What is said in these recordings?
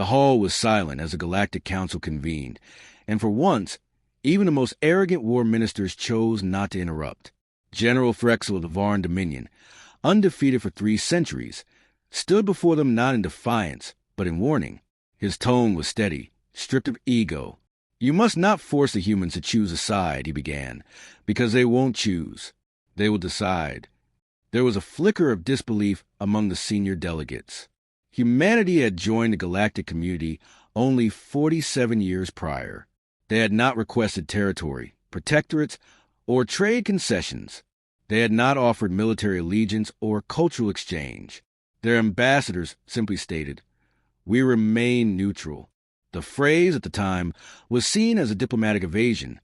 The hall was silent as the Galactic Council convened, and for once, even the most arrogant war ministers chose not to interrupt. General Threxel of the Varn Dominion, undefeated for 3 centuries, stood before them not in defiance, but in warning. His tone was steady, stripped of ego. "You must not force the humans to choose a side," he began, "because they won't choose. They will decide." There was a flicker of disbelief among the senior delegates. Humanity had joined the galactic community only 47 years prior. They had not requested territory, protectorates, or trade concessions. They had not offered military allegiance or cultural exchange. Their ambassadors simply stated, "We remain neutral." The phrase at the time was seen as a diplomatic evasion,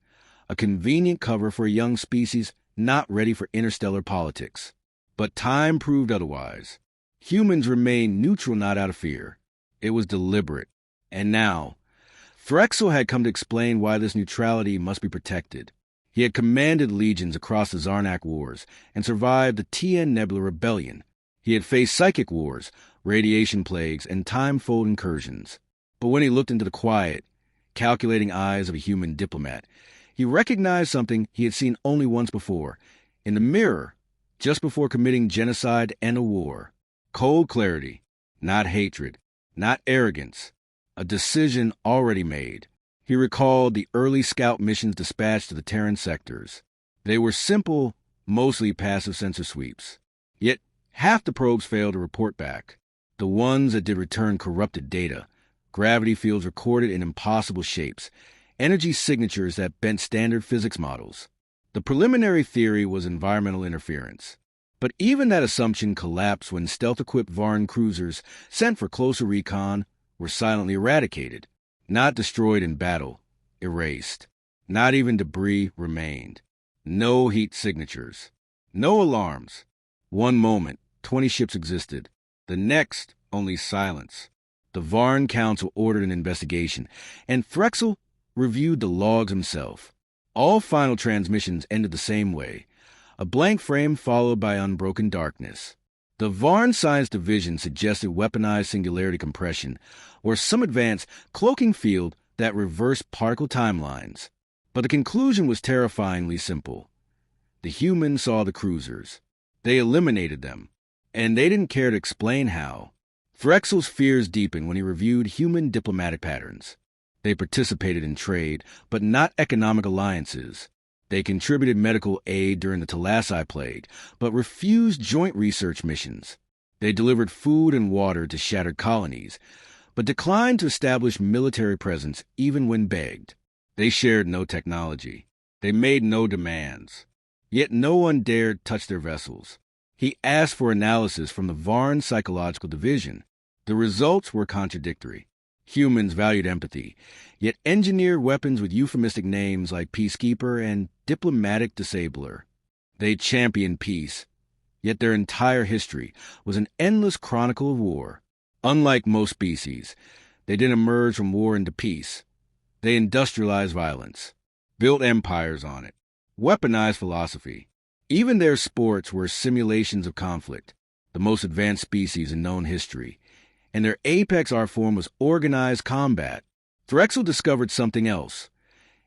a convenient cover for a young species not ready for interstellar politics. But time proved otherwise. Humans remained neutral not out of fear. It was deliberate. And now, Threxel had come to explain why this neutrality must be protected. He had commanded legions across the Zarnak Wars and survived the Tien Nebula Rebellion. He had faced psychic wars, radiation plagues, and time-fold incursions. But when he looked into the quiet, calculating eyes of a human diplomat, he recognized something he had seen only once before, in the mirror, just before committing genocide and a war. Cold clarity, not hatred, not arrogance, a decision already made. He recalled the early scout missions dispatched to the Terran sectors. They were simple, mostly passive sensor sweeps. Yet half the probes failed to report back. The ones that did return corrupted data, gravity fields recorded in impossible shapes, energy signatures that bent standard physics models. The preliminary theory was environmental interference. But even that assumption collapsed when stealth-equipped Varn cruisers sent for closer recon were silently eradicated, not destroyed in battle, erased. Not even debris remained. No heat signatures. No alarms. One moment, 20 ships existed. The next, only silence. The Varn Council ordered an investigation, and Threxel reviewed the logs himself. All final transmissions ended the same way, a blank frame followed by unbroken darkness. The Varn Science Division suggested weaponized singularity compression, or some advanced cloaking field that reversed particle timelines. But the conclusion was terrifyingly simple. The humans saw the cruisers. They eliminated them, and they didn't care to explain how. Threxel's fears deepened when he reviewed human diplomatic patterns. They participated in trade, but not economic alliances. They contributed medical aid during the Talassi plague, but refused joint research missions. They delivered food and water to shattered colonies, but declined to establish military presence even when begged. They shared no technology. They made no demands. Yet no one dared touch their vessels. He asked for analysis from the Varn Psychological Division. The results were contradictory. Humans valued empathy, yet engineered weapons with euphemistic names like Peacekeeper and Diplomatic Disabler. They championed peace, yet their entire history was an endless chronicle of war. Unlike most species, they didn't emerge from war into peace. They industrialized violence, built empires on it, weaponized philosophy. Even their sports were simulations of conflict, the most advanced species in known history, and their apex art form was organized combat. Threxel discovered something else.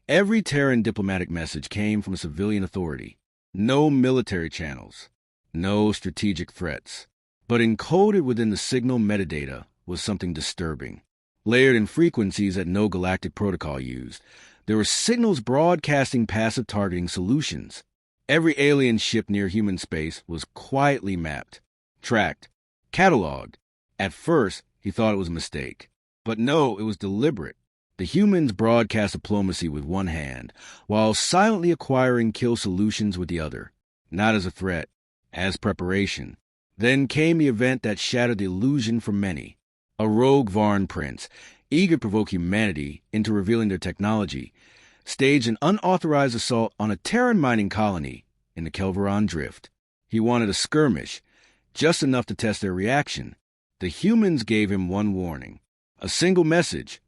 Every Terran diplomatic message came from a civilian authority. No military channels, no strategic threats. But encoded within the signal metadata was something disturbing. Layered in frequencies that no galactic protocol used, there were signals broadcasting passive targeting solutions. Every alien ship near human space was quietly mapped, tracked, cataloged. At first, he thought it was a mistake. But no, it was deliberate. The humans broadcast diplomacy with one hand, while silently acquiring kill solutions with the other. Not as a threat, as preparation. Then came the event that shattered the illusion for many. A rogue Varn prince, eager to provoke humanity into revealing their technology, staged an unauthorized assault on a Terran mining colony in the Kelveron Drift. He wanted a skirmish, just enough to test their reaction. The humans gave him one warning, a single message: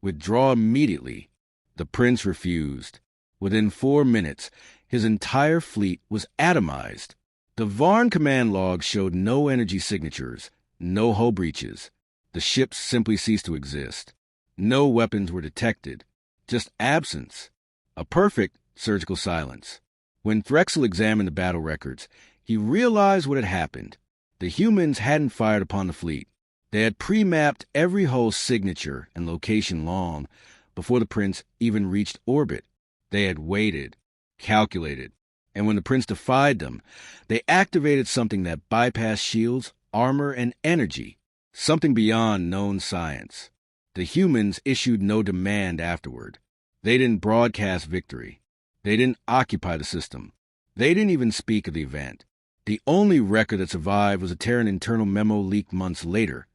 withdraw immediately. The prince refused. Within 4 minutes, his entire fleet was atomized. The Varn command logs showed no energy signatures, no hull breaches. The ships simply ceased to exist. No weapons were detected, just absence. A perfect surgical silence. When Threxel examined the battle records, he realized what had happened. The humans hadn't fired upon the fleet. They had pre-mapped every hull signature and location long before the Prince even reached orbit. They had waited, calculated, and when the Prince defied them, they activated something that bypassed shields, armor, and energy, something beyond known science. The humans issued no demand afterward. They didn't broadcast victory. They didn't occupy the system. They didn't even speak of the event. The only record that survived was a Terran internal memo leaked months later,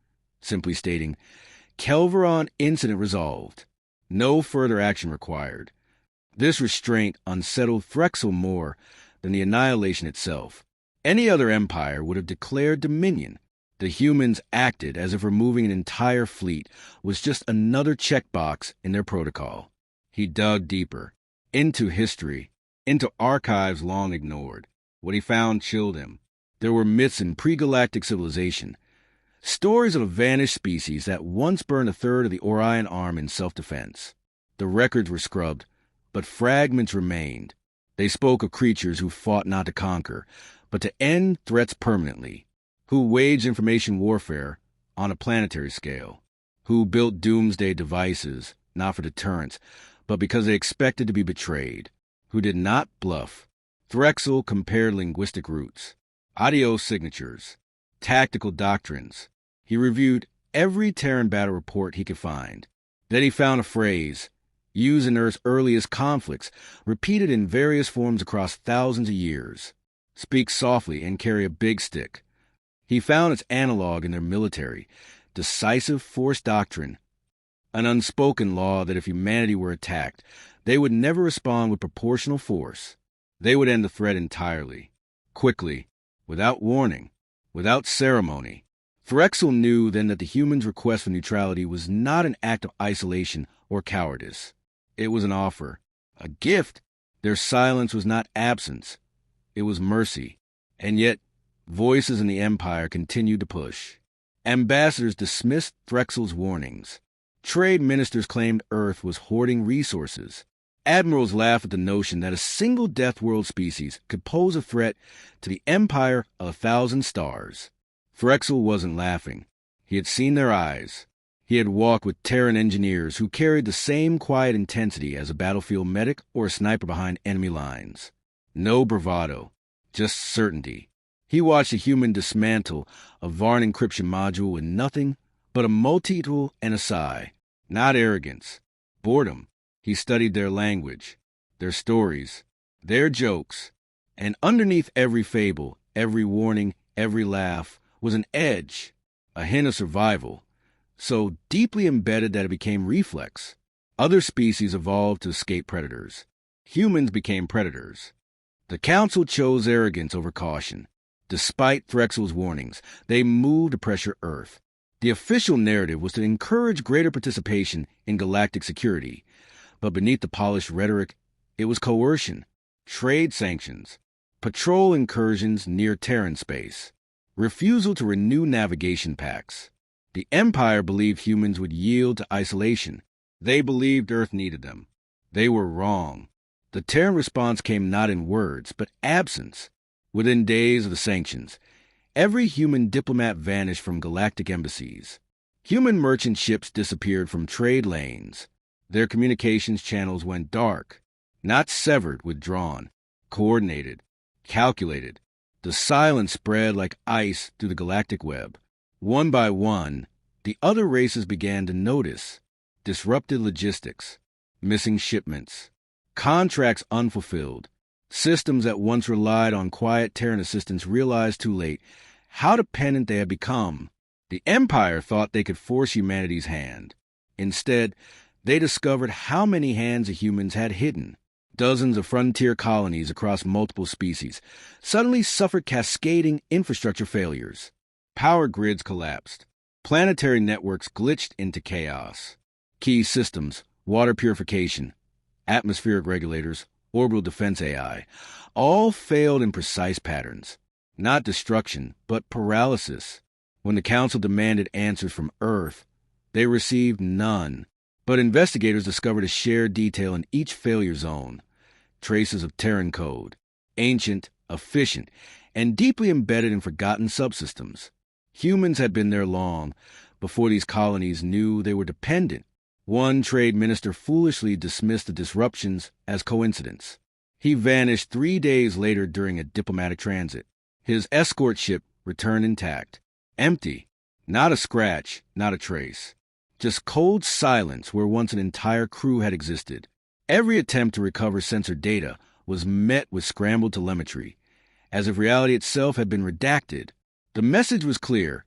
simply stating, Kelveron incident resolved. No further action required. This restraint unsettled Threxel more than the annihilation itself. Any other empire would have declared dominion. The humans acted as if removing an entire fleet was just another checkbox in their protocol. He dug deeper, into history, into archives long ignored. What he found chilled him. There were myths in pre-galactic civilization, stories of a vanished species that once burned a third of the Orion Arm in self-defense. The records were scrubbed, but fragments remained. They spoke of creatures who fought not to conquer, but to end threats permanently, who waged information warfare on a planetary scale, who built doomsday devices, not for deterrence, but because they expected to be betrayed, who did not bluff. Threxel compared linguistic roots, audio signatures, tactical doctrines. He reviewed every Terran battle report he could find. Then he found a phrase, used in Earth's earliest conflicts, repeated in various forms across thousands of years. Speak softly and carry a big stick. He found its analog in their military, decisive force doctrine, an unspoken law that if humanity were attacked, they would never respond with proportional force. They would end the threat entirely, quickly, without warning, without ceremony. Threxel knew then that the humans' request for neutrality was not an act of isolation or cowardice. It was an offer, a gift. Their silence was not absence. It was mercy. And yet, voices in the Empire continued to push. Ambassadors dismissed Threxel's warnings. Trade ministers claimed Earth was hoarding resources. Admirals laughed at the notion that a single Deathworld species could pose a threat to the empire of 1,000 stars. Threxel wasn't laughing. He had seen their eyes. He had walked with Terran engineers who carried the same quiet intensity as a battlefield medic or a sniper behind enemy lines. No bravado, just certainty. He watched a human dismantle a Varn encryption module with nothing but a multi-tool and a sigh. Not arrogance, boredom. He studied their language, their stories, their jokes, and underneath every fable, every warning, every laugh was an edge, a hint of survival, so deeply embedded that it became reflex. Other species evolved to escape predators. Humans became predators. The Council chose arrogance over caution. Despite Threxel's warnings, they moved to pressure Earth. The official narrative was to encourage greater participation in galactic security, but beneath the polished rhetoric, it was coercion, trade sanctions, patrol incursions near Terran space, refusal to renew navigation pacts. The Empire believed humans would yield to isolation. They believed Earth needed them. They were wrong. The Terran response came not in words, but absence. Within days of the sanctions, every human diplomat vanished from galactic embassies. Human merchant ships disappeared from trade lanes. Their communications channels went dark, not severed, withdrawn, coordinated, calculated. The silence spread like ice through the galactic web. One by one, the other races began to notice. Disrupted logistics, missing shipments, contracts unfulfilled. Systems that once relied on quiet Terran assistance realized too late how dependent they had become. The Empire thought they could force humanity's hand. Instead, they discovered how many hands the humans had hidden. Dozens of frontier colonies across multiple species suddenly suffered cascading infrastructure failures. Power grids collapsed. Planetary networks glitched into chaos. Key systems, water purification, atmospheric regulators, orbital defense AI, all failed in precise patterns. Not destruction, but paralysis. When the Council demanded answers from Earth, they received none. But investigators discovered a shared detail in each failure zone: traces of Terran code, ancient, efficient, and deeply embedded in forgotten subsystems. Humans had been there long, before these colonies knew they were dependent. One trade minister foolishly dismissed the disruptions as coincidence. He vanished 3 days later during a diplomatic transit. His escort ship returned intact. Empty. Not a scratch, not a trace. Just cold silence where once an entire crew had existed. Every attempt to recover sensor data was met with scrambled telemetry, as if reality itself had been redacted. The message was clear: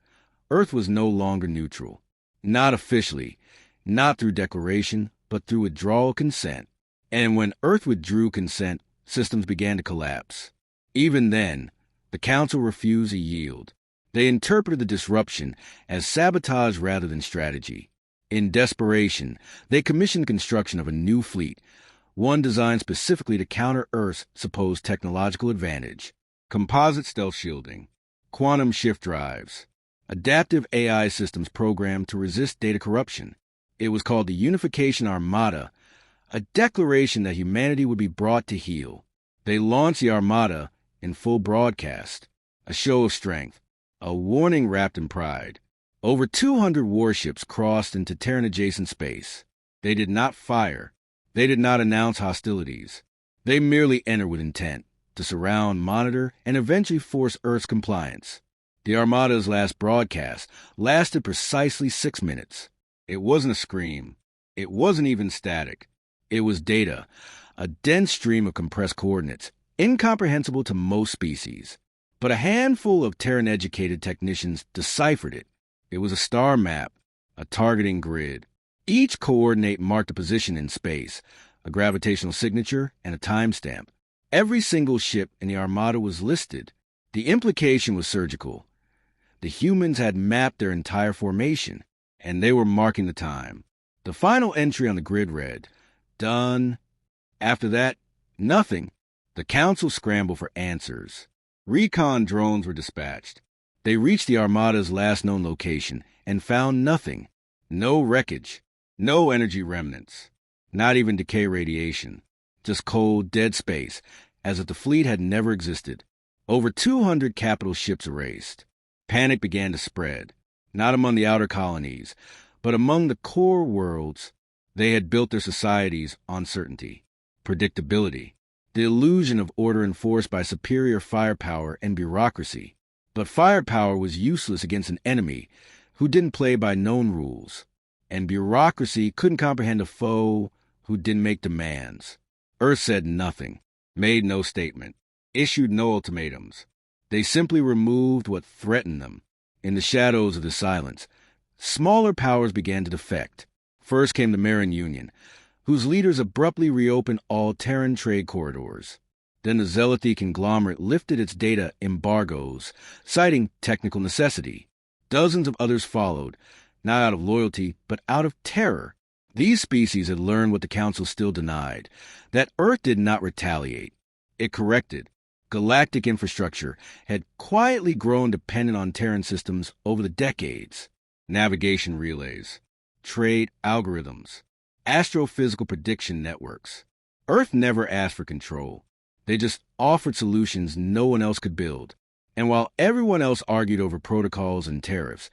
Earth was no longer neutral. Not officially, not through declaration, but through withdrawal consent. And when Earth withdrew consent, systems began to collapse. Even then, the Council refused to yield. They interpreted the disruption as sabotage rather than strategy. In desperation, they commissioned the construction of a new fleet, one designed specifically to counter Earth's supposed technological advantage. Composite stealth shielding, quantum shift drives, adaptive AI systems programmed to resist data corruption. It was called the Unification Armada, a declaration that humanity would be brought to heel. They launched the Armada in full broadcast, a show of strength, a warning wrapped in pride. Over 200 warships crossed into Terran-adjacent space. They did not fire. They did not announce hostilities. They merely entered with intent to surround, monitor, and eventually force Earth's compliance. The Armada's last broadcast lasted precisely 6 minutes. It wasn't a scream. It wasn't even static. It was data, a dense stream of compressed coordinates, incomprehensible to most species. But a handful of Terran-educated technicians deciphered it. It was a star map, a targeting grid. Each coordinate marked a position in space, a gravitational signature, and a timestamp. Every single ship in the Armada was listed. The implication was surgical. The humans had mapped their entire formation, and they were marking the time. The final entry on the grid read, "Done." After that, nothing. The Council scrambled for answers. Recon drones were dispatched. They reached the Armada's last known location and found nothing. No wreckage, no energy remnants, not even decay radiation. Just cold, dead space, as if the fleet had never existed. Over 200 capital ships erased. Panic began to spread, not among the outer colonies, but among the core worlds. They had built their societies on certainty, predictability, the illusion of order enforced by superior firepower and bureaucracy. But firepower was useless against an enemy who didn't play by known rules, and bureaucracy couldn't comprehend a foe who didn't make demands. Earth said nothing, made no statement, issued no ultimatums. They simply removed what threatened them. In the shadows of the silence, smaller powers began to defect. First came the Marin Union, whose leaders abruptly reopened all Terran trade corridors. Then the Zealoty conglomerate lifted its data embargoes, citing technical necessity. Dozens of others followed, not out of loyalty, but out of terror. These species had learned what the Council still denied, that Earth did not retaliate. It corrected. Galactic infrastructure had quietly grown dependent on Terran systems over the decades. Navigation relays, trade algorithms, astrophysical prediction networks. Earth never asked for control. They just offered solutions no one else could build. And while everyone else argued over protocols and tariffs,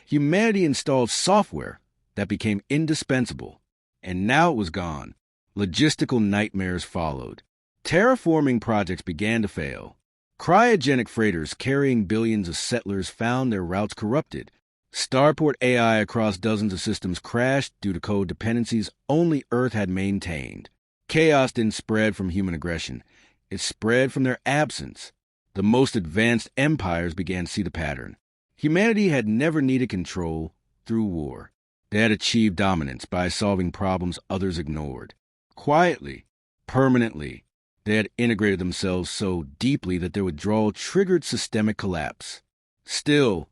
humanity installed software that became indispensable. And now it was gone. Logistical nightmares followed. Terraforming projects began to fail. Cryogenic freighters carrying billions of settlers found their routes corrupted. Starport AI across dozens of systems crashed due to code dependencies only Earth had maintained. Chaos didn't spread from human aggression. It spread from their absence. The most advanced empires began to see the pattern. Humanity had never needed control through war. They had achieved dominance by solving problems others ignored. Quietly, permanently, they had integrated themselves so deeply that their withdrawal triggered systemic collapse. Still,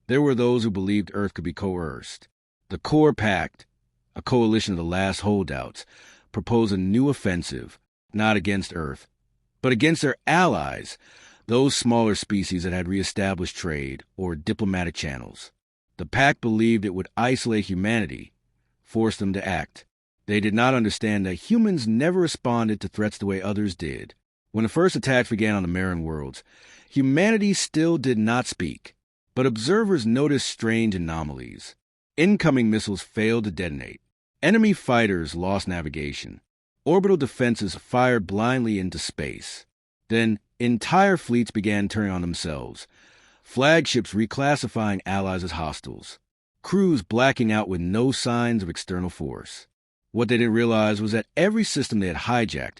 there were those who believed Earth could be coerced. The Core Pact, a coalition of the last holdouts, proposed a new offensive, not against Earth, but against their allies, those smaller species that had reestablished trade or diplomatic channels. The pack believed it would isolate humanity, force them to act. They did not understand that humans never responded to threats the way others did. When the first attacks began on the Marin worlds, humanity still did not speak, but observers noticed strange anomalies. Incoming missiles failed to detonate. Enemy fighters lost navigation. Orbital defenses fired blindly into space. Then, entire fleets began turning on themselves. Flagships reclassifying allies as hostiles. Crews blacking out with no signs of external force. What they didn't realize was that every system they had hijacked,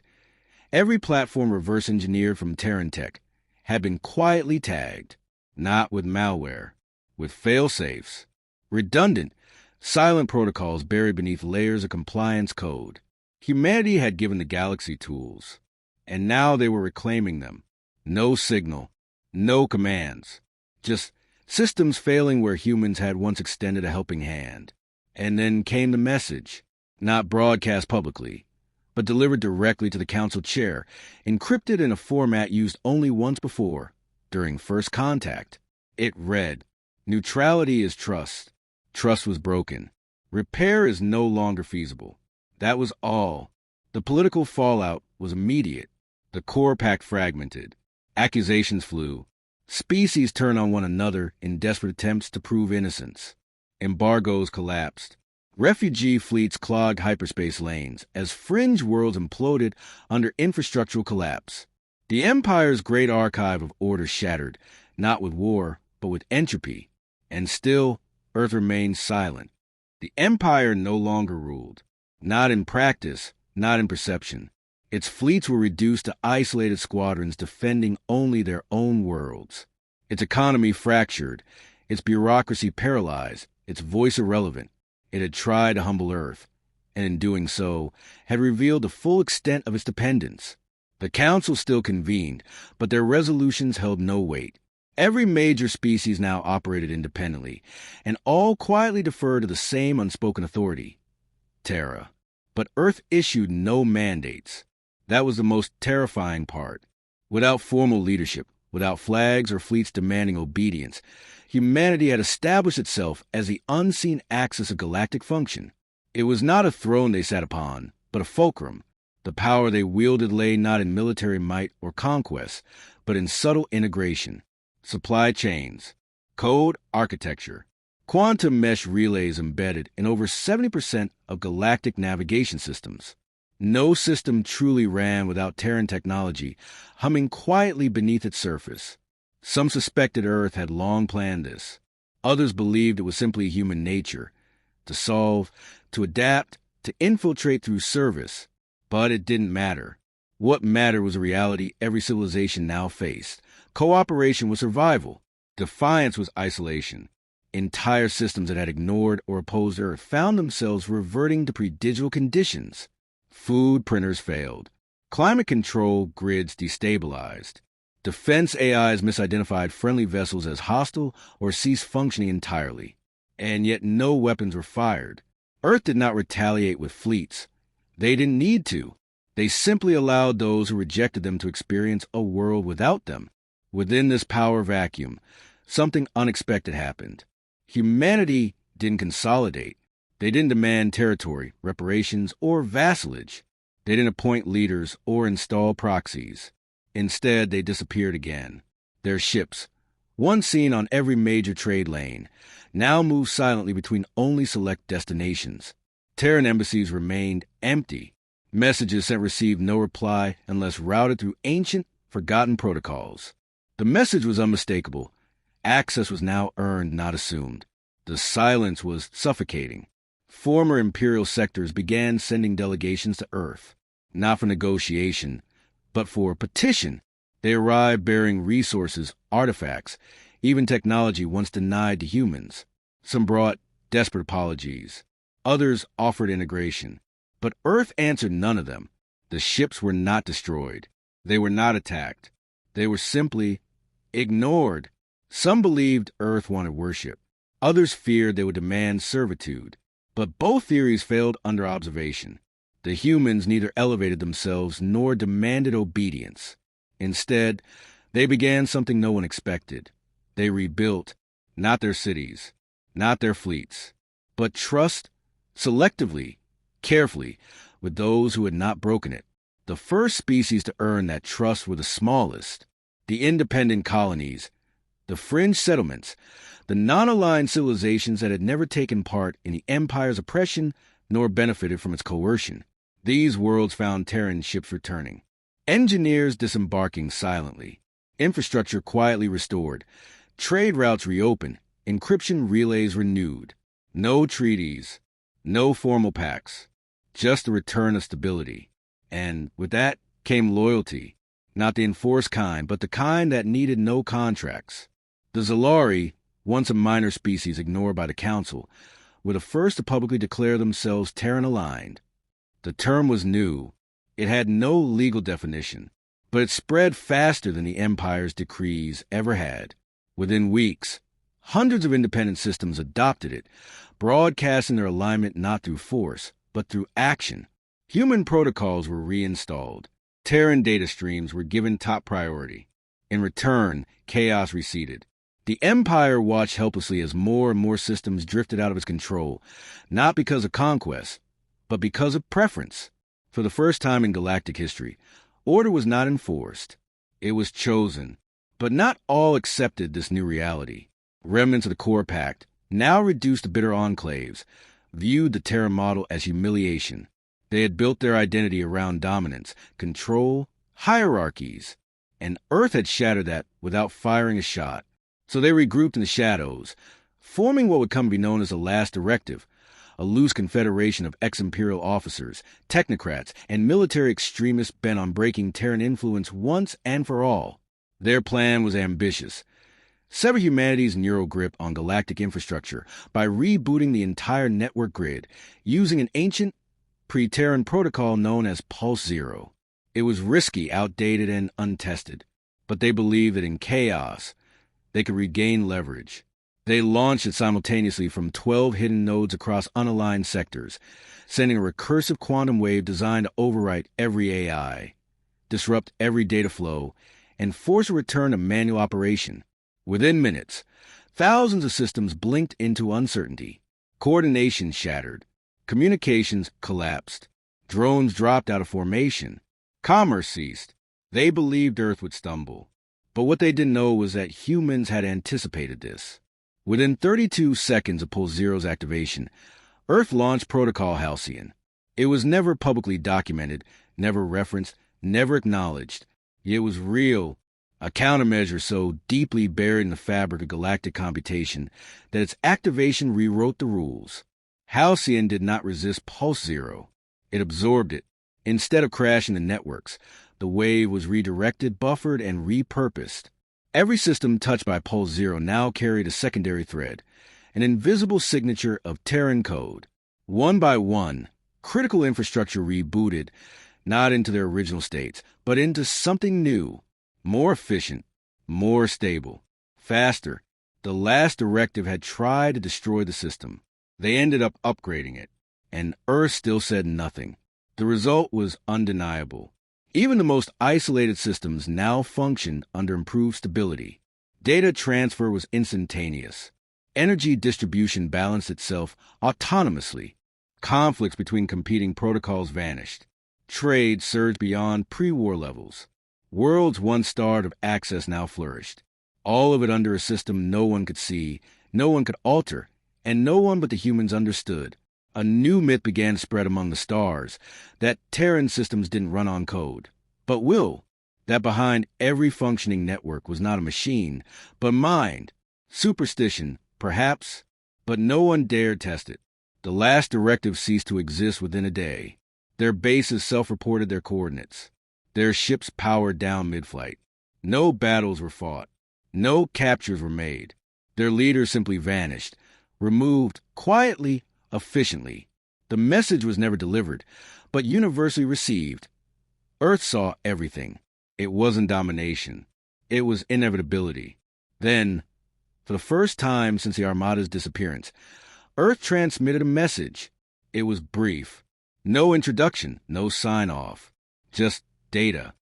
every platform reverse engineered from Terran tech, had been quietly tagged, not with malware, with fail-safes, redundant, silent protocols buried beneath layers of compliance code. Humanity had given the galaxy tools, and now they were reclaiming them. No signal, no commands, just systems failing where humans had once extended a helping hand. And then came the message, not broadcast publicly, but delivered directly to the council chair, encrypted in a format used only once before, during first contact. It read, "Neutrality is trust. Trust was broken. Repair is no longer feasible." That was all. The political fallout was immediate. The core pack fragmented. Accusations flew. Species turned on one another in desperate attempts to prove innocence. Embargoes collapsed. Refugee fleets clogged hyperspace lanes as fringe worlds imploded under infrastructural collapse. The Empire's great archive of order shattered, not with war, but with entropy. And still, Earth remained silent. The Empire no longer ruled. Not in practice, not in perception. Its fleets were reduced to isolated squadrons defending only their own worlds. Its economy fractured, its bureaucracy paralyzed, its voice irrelevant. It had tried to humble Earth, and in doing so, had revealed the full extent of its dependence. The Council still convened, but their resolutions held no weight. Every major species now operated independently, and all quietly deferred to the same unspoken authority, Terra. But Earth issued no mandates. That was the most terrifying part. Without formal leadership, without flags or fleets demanding obedience, humanity had established itself as the unseen axis of galactic function. It was not a throne they sat upon, but a fulcrum. The power they wielded lay not in military might or conquest, but in subtle integration. Supply chains, code architecture, quantum mesh relays embedded in over 70% of galactic navigation systems. No system truly ran without Terran technology humming quietly beneath its surface. Some suspected Earth had long planned this. Others believed it was simply human nature, to solve, to adapt, to infiltrate through service. But it didn't matter. What mattered was a reality every civilization now faced. Cooperation was survival. Defiance was isolation. Entire systems that had ignored or opposed Earth found themselves reverting to pre-digital conditions. Food printers failed. Climate control grids destabilized. Defense AIs misidentified friendly vessels as hostile or ceased functioning entirely. And yet no weapons were fired. Earth did not retaliate with fleets. They didn't need to. They simply allowed those who rejected them to experience a world without them. Within this power vacuum, something unexpected happened. Humanity didn't consolidate. They didn't demand territory, reparations, or vassalage. They didn't appoint leaders or install proxies. Instead, they disappeared again. Their ships, once seen on every major trade lane, now moved silently between only select destinations. Terran embassies remained empty. Messages sent received no reply unless routed through ancient, forgotten protocols. The message was unmistakable. Access was now earned, not assumed. The silence was suffocating. Former imperial sectors began sending delegations to Earth, not for negotiation, but for petition. They arrived bearing resources, artifacts, even technology once denied to humans. Some brought desperate apologies. Others offered integration. But Earth answered none of them. The ships were not destroyed. They were not attacked. They were simply ignored. Some believed Earth wanted worship. Others feared they would demand servitude. But both theories failed under observation. The humans neither elevated themselves nor demanded obedience. Instead, They began something no one expected. They rebuilt, not their cities, not their fleets, but trust, selectively, carefully, with those who had not broken it. The first species to earn that trust were the smallest, the independent colonies, the fringe settlements, the non-aligned civilizations that had never taken part in the Empire's oppression nor benefited from its coercion. These worlds found Terran ships returning, engineers disembarking silently, infrastructure quietly restored, trade routes reopened, encryption relays renewed. No treaties, no formal pacts, just the return of stability. And with that came loyalty, not the enforced kind, but the kind that needed no contracts. The Zalari, once a minor species ignored by the Council, were the first to publicly declare themselves Terran-aligned. The term was new. It had no legal definition, but it spread faster than the Empire's decrees ever had. Within weeks, hundreds of independent systems adopted it, broadcasting their alignment not through force, but through action. Human protocols were reinstalled. Terran data streams were given top priority. In return, chaos receded. The Empire watched helplessly as more and more systems drifted out of its control, not because of conquest, but because of preference. For the first time in galactic history, order was not enforced. It was chosen. But not all accepted this new reality. Remnants of the Core Pact, now reduced to bitter enclaves, viewed the Terran model as humiliation. They had built their identity around dominance, control, hierarchies, and Earth had shattered that without firing a shot. So they regrouped in the shadows, forming what would come to be known as the Last Directive, a loose confederation of ex-imperial officers, technocrats, and military extremists bent on breaking Terran influence once and for all. Their plan was ambitious. Sever humanity's neural grip on galactic infrastructure by rebooting the entire network grid using an ancient, pre-Terran protocol known as Pulse Zero. It was risky, outdated, and untested, but they believed that in chaos, they could regain leverage. They launched it simultaneously from 12 hidden nodes across unaligned sectors, sending a recursive quantum wave designed to overwrite every AI, disrupt every data flow, and force a return to manual operation. Within minutes, thousands of systems blinked into uncertainty. Coordination shattered. Communications collapsed. Drones dropped out of formation. Commerce ceased. They believed Earth would stumble. But what they didn't know was that humans had anticipated this. Within 32 seconds of Pulse Zero's activation, Earth launched Protocol Halcyon. It was never publicly documented, never referenced, never acknowledged. It was real, a countermeasure so deeply buried in the fabric of galactic computation that its activation rewrote the rules. Halcyon did not resist Pulse Zero. It absorbed it. Instead of crashing the networks, the wave was redirected, buffered, and repurposed. Every system touched by Pulse Zero now carried a secondary thread, an invisible signature of Terran code. One by one, critical infrastructure rebooted, not into their original states, but into something new, more efficient, more stable, faster. The Last Directive had tried to destroy the system. They ended up upgrading it, and Earth still said nothing. The result was undeniable. Even the most isolated systems now functioned under improved stability. Data transfer was instantaneous. Energy distribution balanced itself autonomously. Conflicts between competing protocols vanished. Trade surged beyond pre-war levels. Worlds once starved of access now flourished. All of it under a system no one could see, no one could alter, and no one but the humans understood. A new myth began to spread among the stars, that Terran systems didn't run on code, but will, that behind every functioning network was not a machine, but mind. Superstition, perhaps, but no one dared test it. The Last Directive ceased to exist within a day. Their bases self-reported their coordinates. Their ships powered down mid-flight. No battles were fought. No captures were made. Their leaders simply vanished, removed quietly, efficiently. The message was never delivered, but universally received. Earth saw everything. It wasn't domination. It was inevitability. Then, for the first time since the Armada's disappearance, Earth transmitted a message. It was brief. No introduction, no sign-off. Just data.